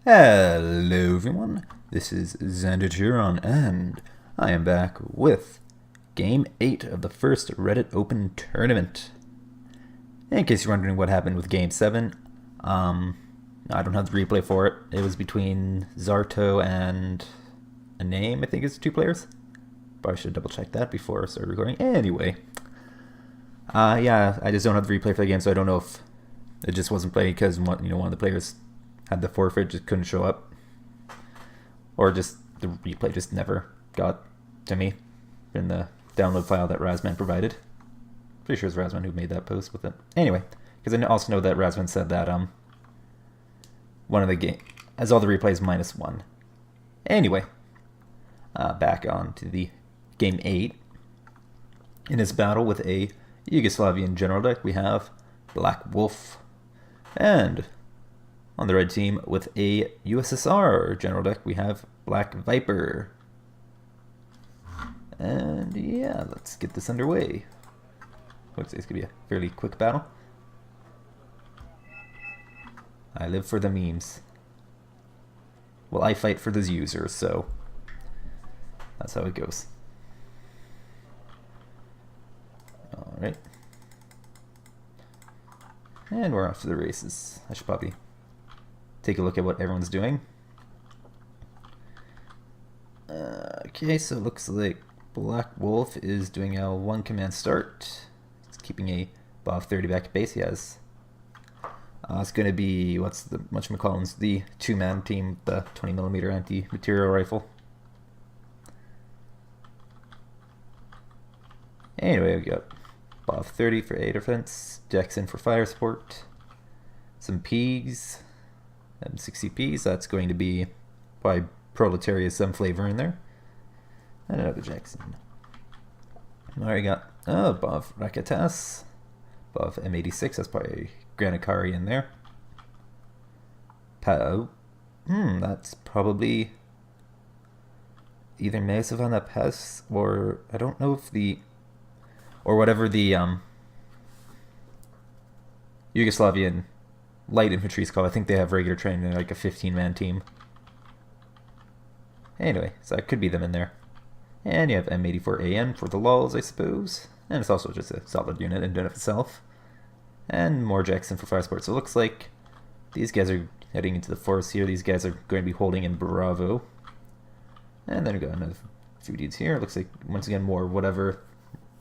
Hello everyone, this is Xander Giron, and I am back with Game 8 of the first Reddit Open Tournament. In case you're wondering what happened with Game 7, I don't have the replay for it. It was between Zarto and a name, I think it's 2 players. Probably should double check that before I start recording. Anyway, yeah, I just don't have the replay for the game, so I don't know if it just wasn't played because one of the players had the forfeit, just couldn't show up, or just the replay just never got to me in the download file that Razman provided. Pretty sure it's Razman who made that post with it. Anyway, because I also know that Razman said that one of the game as all the replays -1. Anyway, back on to the game 8. In this battle with a Yugoslavian general deck, we have Black Wolf, and on the red team with a USSR general deck, we have Black Viper. And yeah, let's get this underway. Looks like it's going to be a fairly quick battle. I live for the memes. Well, I fight for the users, so that's how it goes. Alright. And we're off to the races. I should probably take a look at what everyone's doing. Okay, so it looks like Black Wolf is doing a 1-command start. He's keeping a blackwolf23 back at base. He has it's going to be, what's the whatchamacallins, the 2-man team, the 20mm anti-material rifle. Anyway, we got blackwolf23 for air defense, Jackson for fire support, some P's, and 60 Ps. That's going to be by Proletariat, some flavor in there, and another Jackson. Alright, got above Rakatas, above M86. That's probably Granikari in there. That's probably either Mesavana Pes, or I don't know if or whatever the Yugoslavian light infantry is called. I think they have regular training. They're like a 15-man team. Anyway, so that could be them in there. And you have M84AN for the lulls, I suppose. And it's also just a solid unit in and of itself. And more Jackson for fire support. So it looks like these guys are heading into the forest here. These guys are going to be holding in Bravo. And then we've got another few dudes here. It looks like, once again, more whatever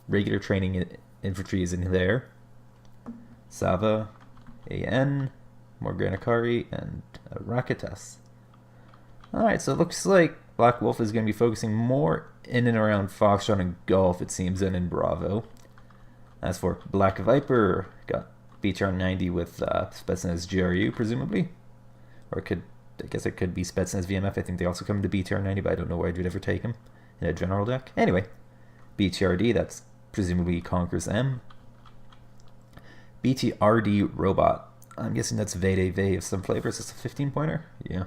regular training infantry is in there. Sava, AN, more Granikari, and Rakatas. Alright, so it looks like Black Wolf is going to be focusing more in and around Foxtrot and Golf, it seems, than in Bravo. As for Black Viper, got BTR-90 with Spetsnaz GRU, presumably. Or I guess it could be Spetsnaz VMF. I think they also come to BTR-90, but I don't know where I'd ever take him in a general deck. Anyway, BTRD, that's presumably Conquers M. BTRD Robot. I'm guessing that's Vede of some flavor. Is this a 15-pointer? Yeah.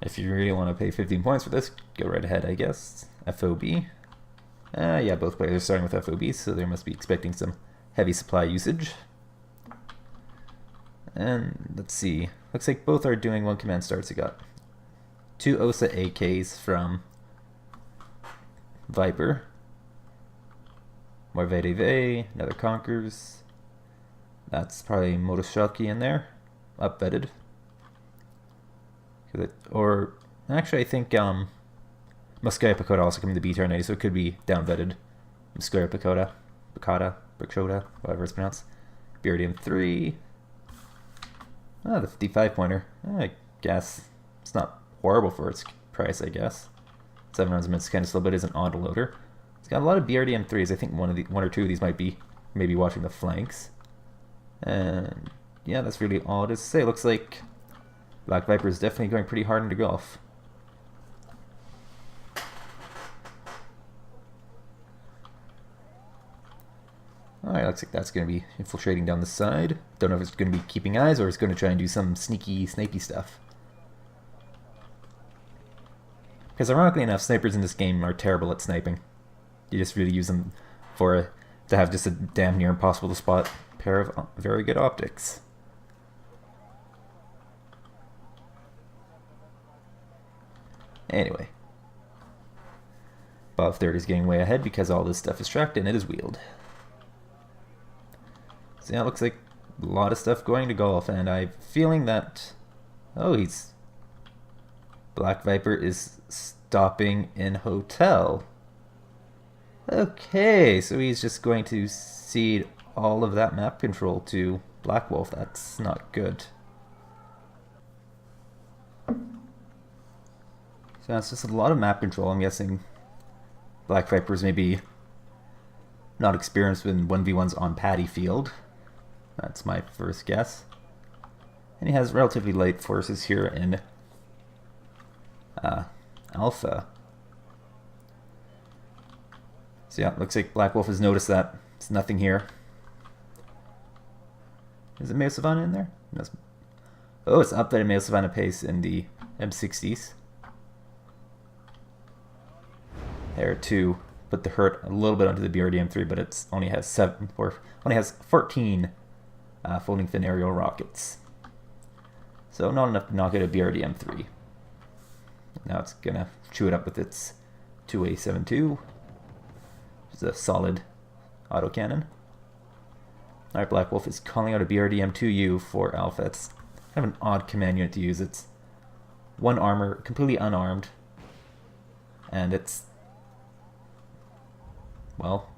If you really want to pay 15 points for this, go right ahead, I guess. FOB. Yeah, both players are starting with FOB, so they must be expecting some heavy supply usage. And let's see. Looks like both are doing 1-command starts. We got 2 OSA AKs from Viper. More Vede, another Conquers. That's probably Motoshaki in there. Up-vetted. Or, actually, I think Muskaya Pakoda also coming to BTR-90, so it could be down-vetted. Muskaya Pakoda, whatever it's pronounced. BRDM3. Oh, the 55-pointer. I guess it's not horrible for its price, I guess. 7 rounds a minute is kind of slow, but it is an autoloader. It's got a lot of BRDM3s. I think one or two of these might be maybe watching the flanks. And yeah, that's really all it is to say. It looks like Black Viper is definitely going pretty hard into Golf. Alright, looks like that's going to be infiltrating down the side. Don't know if it's going to be keeping eyes or it's going to try and do some sneaky, snipey stuff. Because ironically enough, snipers in this game are terrible at sniping. You just really use them to have just a damn near impossible to spot pair of very good optics. Anyway. Bob 30 is getting way ahead because all this stuff is tracked and it is wheeled. So yeah, it looks like a lot of stuff going to golf, and I'm feeling that... Oh, Black Viper is stopping in hotel. Okay, so he's just going to cede all of that map control to Black Wolf. That's not good. So that's just a lot of map control. I'm guessing Black Viper's maybe not experienced in 1v1s on Paddy Field. That's my first guess. And he has relatively light forces here in Alpha. So yeah, looks like Black Wolf has noticed that. It's nothing here. Is it Meo Savannah in there? No. Oh, it's updated Meo Savannah pace in the M60s. There too. Put the hurt a little bit onto the BRDM3, but it only has 14 folding fin aerial rockets. So not enough to knock out a BRDM3. Now it's gonna chew it up with its 2A72. It's a solid autocannon. Alright, Black Wolf is calling out a BRDM2U for Alpha. It's kind of an odd command unit to use. It's 1 armor, completely unarmed, and it's, well,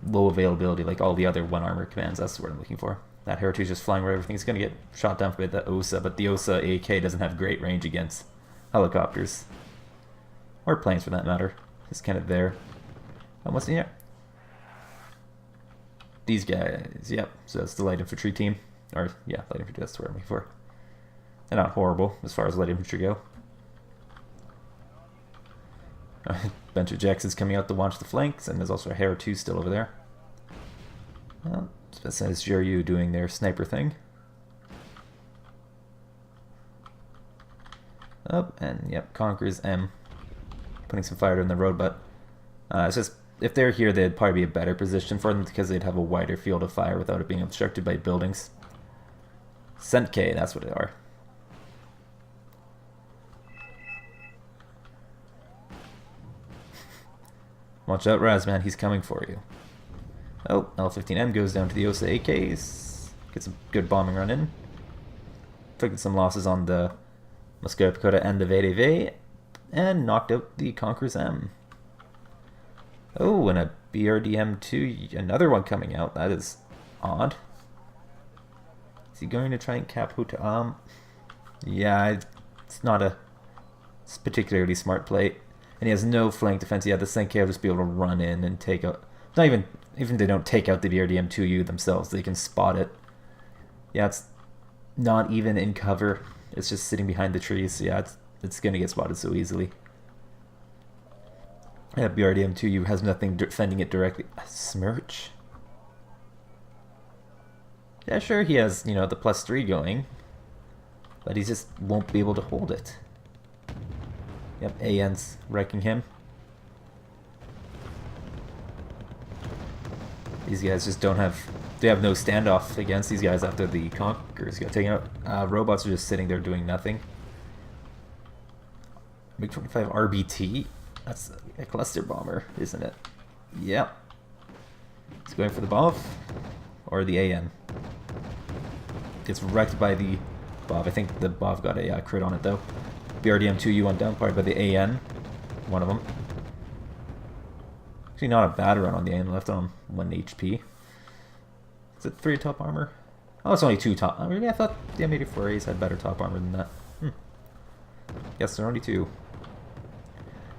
low availability like all the other 1 armor commands. That's what I'm looking for. That Heritage is flying where everything's going to get shot down by the OSA, but the OSA AK doesn't have great range against helicopters. Or planes for that matter. It's kind of there. And what's in here? These guys, yep. So that's the light infantry team. Or, yeah, light infantry, that's what I'm looking for. They're not horrible as far as light infantry go. A bunch of Jacksons coming out to watch the flanks, and there's also a Hare 2 still over there. Well, that says GRU doing their sniper thing. Oh, and yep, Conquerors M putting some fire in the road, but it's just, if they're here, they'd probably be a better position for them because they'd have a wider field of fire without it being obstructed by buildings. Cent K, that's what they are. Watch out, Razman, he's coming for you. Oh, L15M goes down to the OSA AKs. Gets a good bombing run in. Inflicted some losses on the Moscow Pagoda and the VDV, and knocked out the Conquerors M. Oh, and a BRDM2, another one coming out. That is odd. Is he going to try and cap Hotel? Yeah, it's not a particularly smart play. And he has no flank defense. Yeah, the Senke will just be able to run in and take out. Not even if they don't take out the BRDM2U themselves, they can spot it. Yeah, it's not even in cover. It's just sitting behind the trees. So yeah, it's gonna get spotted so easily. Yeah, BRDM2U has nothing defending it directly. Smirch. Yeah, sure, he has, you know, the +3 going, but he just won't be able to hold it. Yep, AN's wrecking him. These guys just don't have, they have no standoff against these guys after the Conquerors got taken out. Robots are just sitting there doing nothing. MiG-25 RBT, that's a cluster bomber, isn't it? Yep. He's going for the BOV, or the AN. Gets wrecked by the BOV. I think the BOV got a crit on it though. BRDM2U went down probably by the AN, one of them. Actually not a bad run on the AN, left on 1 HP. Is it 3 top armor? Oh, it's only 2 top. I mean, I thought the M84As had better top armor than that. Guess they're only 2.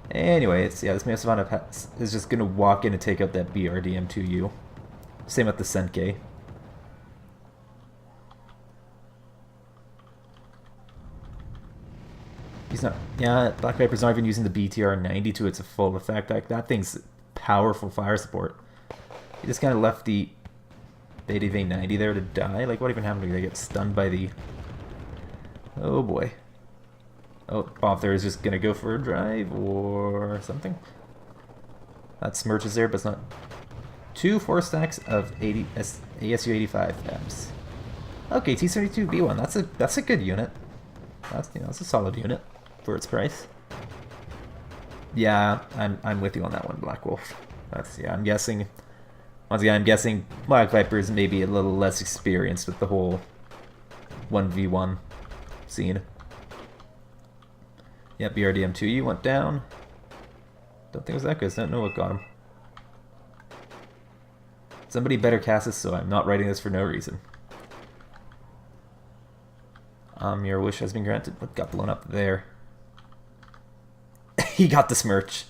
Anyway, it's, yeah, this Meo Savannah is just going to walk in and take out that BRDM2U. Same with the Senke. He's not, yeah, Black Viper's not even using the BTR-90 to its full effect. Like, that thing's powerful fire support. He just kind of left the VDV-90 there to die. Like, what even happened? Did they get stunned by the... Oh boy. Oh, BOV there is just gonna go for a drive or something. That Smirch is there, but it's not. 2 4 stacks of ASU-85Ms. Okay, T-72B1. That's a good unit. That's, you know, that's a solid unit. for its price. Yeah, I'm with you on that one, Black Wolf. I'm guessing. Once again, I'm guessing Black Viper is maybe a little less experienced with the whole 1v1 scene. Yep, BRDM2U went down. Don't think it was that good. I don't know what got him. Somebody better cast this, so I'm not writing this for no reason. Your wish has been granted. What got blown up there? He got the smirch.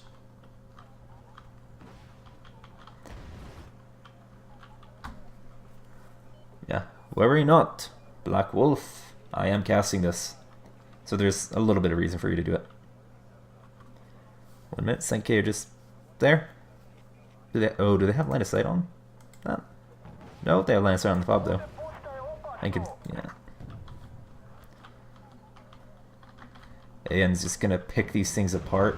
Yeah, worry not, Black Wolf. I am casting this. So there's a little bit of reason for you to do it. 1 minute, Senke are just there. Do they have line of sight on? No, they have line of sight on the fob though. I can, yeah. Ian's just gonna pick these things apart.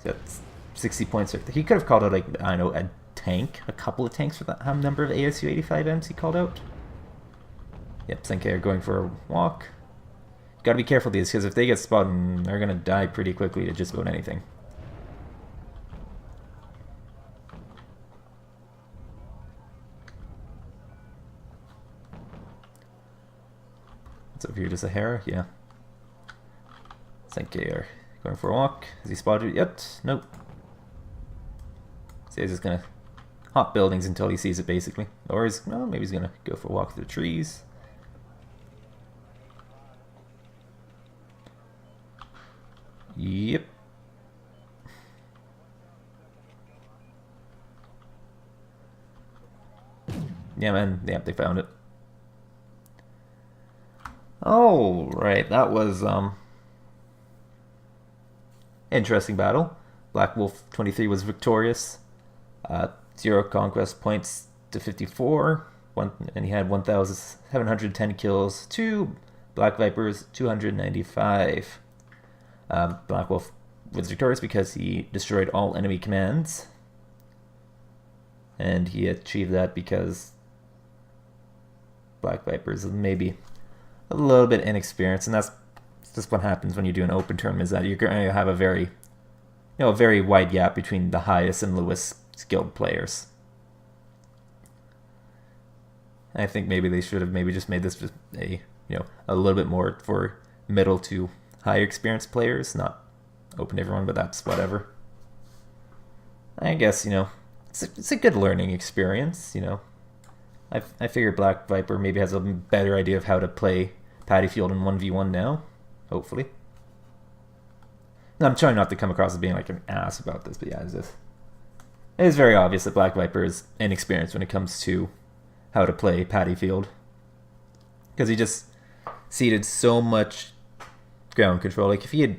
That's 60 points right there. He could have called out, like, I don't know, a tank, a couple of tanks for that number of ASU 85Ms he called out. Yep, Senke are going for a walk. Gotta be careful with these, because if they get spotted, they're gonna die pretty quickly to just about anything. What's over here, just a Hera? Yeah. Senke are going for a walk. Is he spotted yet? Nope. So he's just gonna hop buildings until he sees it, basically. Or he's, well, maybe he's gonna go for a walk through the trees. Yep. Yeah, man. Yep, they found it. Oh, right. That was, interesting battle. blackwolf23 was victorious. 0 conquest points to 54. And he had 1,710 kills. 2 Black Vipers, 295. Black Wolf was victorious because he destroyed all enemy commands. And he achieved that because Black Vipers maybe a little bit inexperienced, and that's just what happens when you do an open tournament, is that you're going to have a very, a very wide gap between the highest and lowest skilled players. I think maybe they should have maybe just made this just a little bit more for middle to higher experienced players, not open to everyone, but that's whatever. I guess, it's a good learning experience, I figure Black Viper maybe has a better idea of how to play Paddy Field in 1v1 now, hopefully. I'm trying not to come across as being like an ass about this, but yeah, it is very obvious that Black Viper is inexperienced when it comes to how to play Paddy Field. Because he just ceded so much ground control. Like, if he had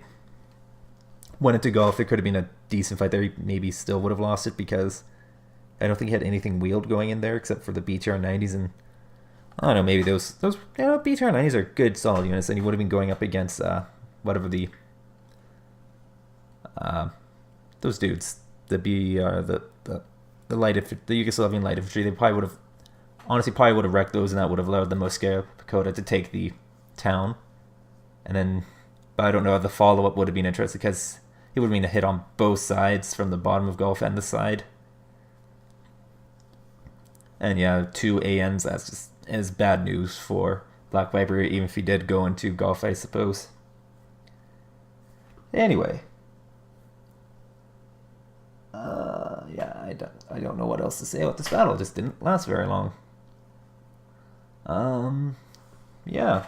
went into golf, there could have been a decent fight there. He maybe still would have lost it, because I don't think he had anything wheeled going in there except for the BTR-90s, and I don't know, maybe those BTR-90s are good, solid units, and he would have been going up against whatever the those dudes, the Yugoslavian light infantry. They probably would have, honestly, wrecked those, and that would have allowed the Moscow Pagoda to take the town. And then, but I don't know, the follow-up would have been interesting, because he would have been a hit on both sides, from the bottom of Gulf and the side. And yeah, 2 ANs, that's just is bad news for Black Viper, even if he did go into Gulf, I suppose. Anyway. Yeah, I don't know what else to say about this battle. It just didn't last very long. Yeah.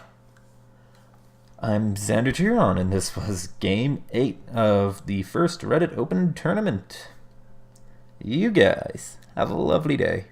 I'm Xander Giron, and this was Game 8 of the first Reddit Open Tournament. You guys have a lovely day.